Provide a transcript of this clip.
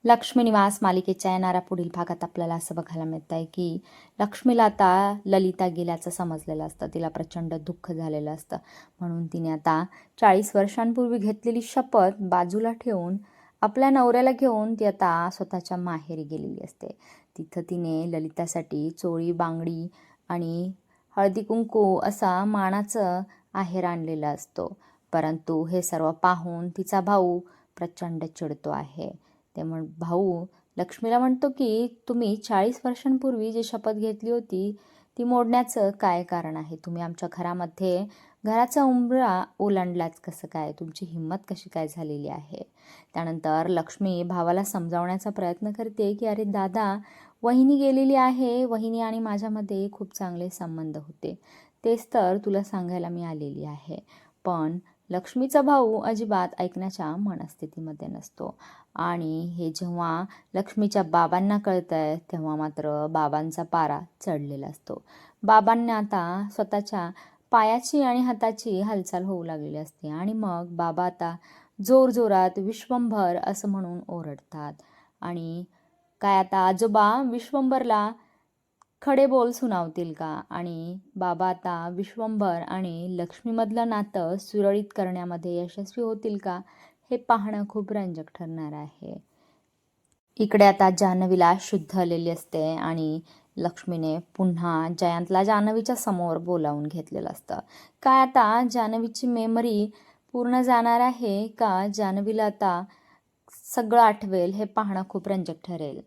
लक्ष्मी निवास मालिकेच्या येणाऱ्या पुढील भागात आपल्याला असं बघायला मिळत आहे की लक्ष्मीला आता ललिता गेल्याचं समजलेलं असतं. तिला प्रचंड दुःख झालेलं असतं. म्हणून तिने आता 40 वर्षांपूर्वी घेतलेली शपथ बाजूला ठेवून आपल्या नवऱ्याला घेऊन ती आता स्वतःच्या माहेरी गेलेली असते. तिथं तिने ललितासाठी चोळी बांगडी आणि हळदी कुंकू असा मानाचं आहेर आणलेला असतो. परंतु हे सर्व पाहून तिचा भाऊ प्रचंड चिडतो आहे. ते भाऊ लक्ष्मीला म्हणतो की तुम्ही 40 वर्षांपूर्वी जी शपथ घेतली होती ती मोडण्याचं काय कारण आहे? तुम्ही आमच्या घरामध्ये घराचा उंबरा ओलांडलाच कसं काय? तुमची हिंमत कशी काय झालेली आहे? त्यानंतर लक्ष्मी भावाला समजावण्याचा प्रयत्न करते की अरे दादा, वहिनी गेलेली आहे. वहिनी आणि माझ्यामध्ये खूप चांगले संबंध होते. तेच तर तुला सांगायला मी आलेली आहे. पण लक्ष्मीचा भाऊ अजिबात ऐकण्याच्या मनस्थितीमध्ये नसतो. आणि हे जेव्हा लक्ष्मीच्या बाबांना कळतंय तेव्हा मात्र बाबांचा पारा चढलेला असतो. बाबांना आता स्वतःच्या पायाची आणि हाताची हालचाल होऊ लागलेली असते आणि मग बाबा आता जोरजोरात विश्वंभर असं म्हणून ओरडतात. आणि काय आता आजोबा विश्वंभरला खडे बोल सुनावतील का? आणि बाबा आता विश्वंभर आणि लक्ष्मीमधलं नातं सुरळीत करण्यामध्ये यशस्वी होतील का? हे पाहणं खूप रंजक ठरणार आहे. इकडे आता जान्हवीला शुद्ध आलेली असते आणि लक्ष्मीने पुन्हा जयंतला जान्हवीच्या समोर बोलावून घेतलेलं असतं. काय आता जान्हवीची मेमरी पूर्ण जाणार आहे का जान्हवीला आता सगळं आठवेल? हे पाहणं खूप रंजक ठरेल.